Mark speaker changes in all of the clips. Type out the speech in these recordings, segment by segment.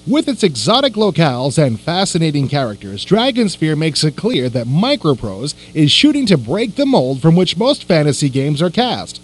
Speaker 1: With its exotic locales and fascinating characters, Dragonsphere makes it clear that MicroProse is shooting to break the mold from which most fantasy games are cast.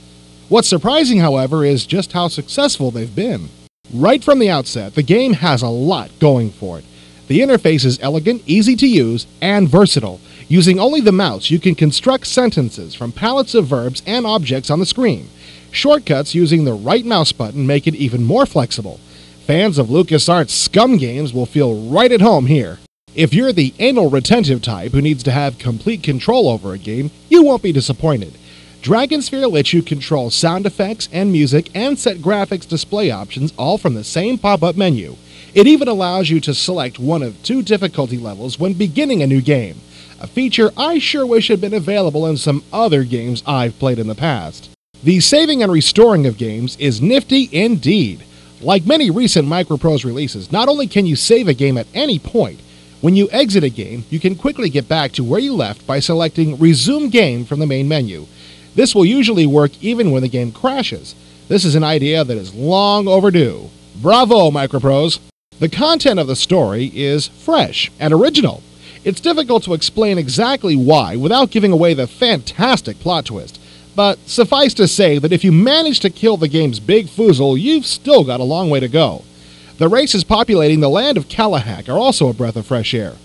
Speaker 1: What's surprising, however, is just how successful they've been. Right from the outset, the game has a lot going for it. The interface is elegant, easy to use, and versatile. Using only the mouse, you can construct sentences from palettes of verbs and objects on the screen. Shortcuts using the right mouse button make it even more flexible. Fans of LucasArts scum games will feel right at home here. If you're the anal retentive type who needs to have complete control over a game, you won't be disappointed. Dragonsphere lets you control sound effects and music and set graphics display options all from the same pop-up menu. It even allows you to select one of 2 difficulty levels when beginning a new game, a feature I sure wish had been available in some other games I've played in the past. The saving and restoring of games is nifty indeed. Like many recent MicroProse releases, not only can you save a game at any point, when you exit a game, you can quickly get back to where you left by selecting Resume Game from the main menu. This will usually work even when the game crashes. This is an idea that is long overdue. Bravo, MicroProse! The content of the story is fresh and original. It's difficult to explain exactly why without giving away the fantastic plot twist. But suffice to say that if you manage to kill the game's big foozle, you've still got a long way to go. The races populating the land of Callahach are also a breath of fresh air.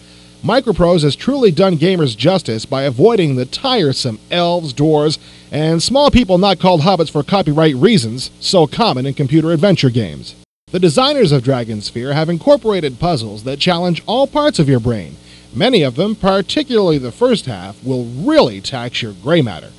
Speaker 1: MicroProse has truly done gamers justice by avoiding the tiresome elves, dwarves, and small people not called hobbits for copyright reasons so common in computer adventure games. The designers of Dragonsphere have incorporated puzzles that challenge all parts of your brain. Many of them, particularly the first half, will really tax your gray matter.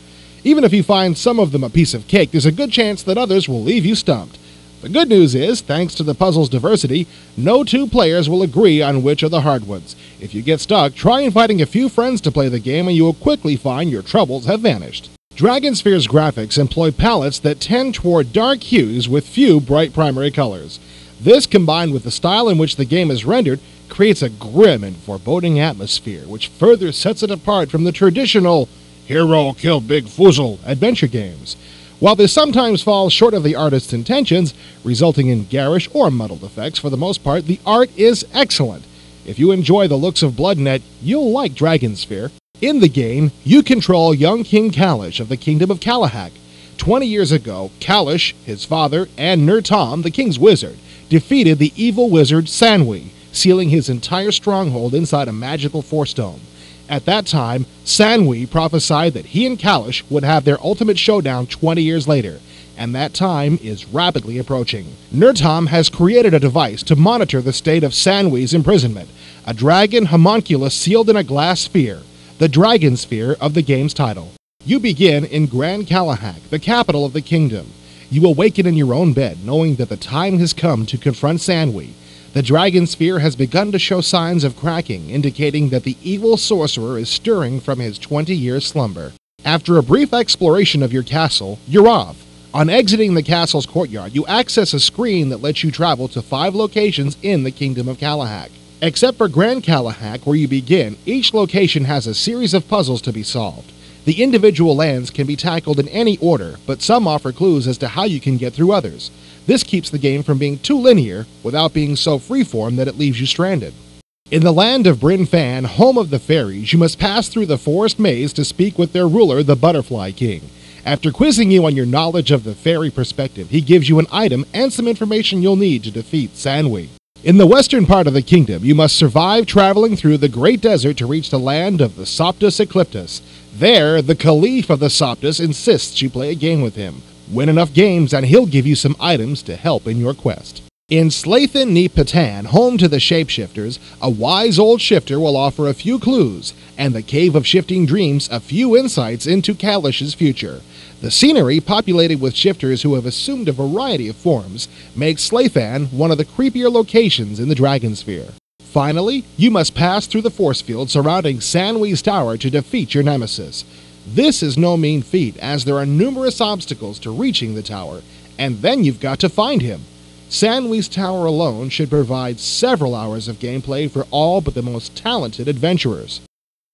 Speaker 1: Even if you find some of them a piece of cake, there's a good chance that others will leave you stumped. The good news is, thanks to the puzzle's diversity, no 2 players will agree on which are the hard ones. If you get stuck, try inviting a few friends to play the game and you will quickly find your troubles have vanished. Dragonsphere's graphics employ palettes that tend toward dark hues with few bright primary colors. This, combined with the style in which the game is rendered, creates a grim and foreboding atmosphere, which further sets it apart from the traditional hero kill big foozle adventure games. While this sometimes falls short of the artist's intentions, resulting in garish or muddled effects, for the most part, the art is excellent. If you enjoy the looks of blood in it, you'll like Dragonsphere. In the game, you control young King Callash of the Kingdom of Callahach. 20 years ago, Callash, his father, and Ner-Tom, the king's wizard, defeated the evil wizard Sanwe, sealing his entire stronghold inside a magical force dome. At that time, Sanwe prophesied that he and Callash would have their ultimate showdown 20 years later, and that time is rapidly approaching. Ner-Tom has created a device to monitor the state of Sanwe's imprisonment, a dragon homunculus sealed in a glass sphere, the Dragonsphere of the game's title. You begin in Gran Callahach, the capital of the kingdom. You awaken in your own bed, knowing that the time has come to confront Sanwe. The Dragonsphere has begun to show signs of cracking, indicating that the evil sorcerer is stirring from his 20-year slumber. After a brief exploration of your castle, you're off. On exiting the castle's courtyard, you access a screen that lets you travel to 5 locations in the Kingdom of Callahach. Except for Gran Callahach, where you begin, each location has a series of puzzles to be solved. The individual lands can be tackled in any order, but some offer clues as to how you can get through others. This keeps the game from being too linear, without being so freeform that it leaves you stranded. In the land of Bryn Fan, home of the fairies, you must pass through the forest maze to speak with their ruler, the Butterfly King. After quizzing you on your knowledge of the fairy perspective, he gives you an item and some information you'll need to defeat Sanwe. In the western part of the kingdom, you must survive traveling through the great desert to reach the land of the Soptus Ecliptus. There, the Caliph of the Soptus insists you play a game with him. Win enough games and he'll give you some items to help in your quest. In Slathan ni Patan, home to the Shapeshifters, a wise old shifter will offer a few clues, and the Cave of Shifting Dreams a few insights into Callash's future. The scenery, populated with shifters who have assumed a variety of forms, makes Slathan one of the creepier locations in the Dragonsphere. Finally, you must pass through the force field surrounding Sanwe's tower to defeat your nemesis. This is no mean feat, as there are numerous obstacles to reaching the tower, and then you've got to find him. Sanwe's tower alone should provide several hours of gameplay for all but the most talented adventurers.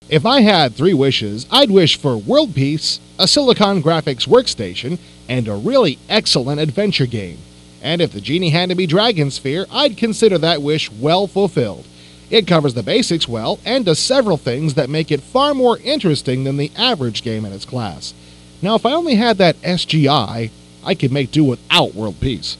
Speaker 1: If I had 3 wishes, I'd wish for world peace, a Silicon Graphics workstation, and a really excellent adventure game. And if the genie had to be Dragonsphere, I'd consider that wish well fulfilled. It covers the basics well and does several things that make it far more interesting than the average game in its class. Now, if I only had that SGI, I could make do without world peace.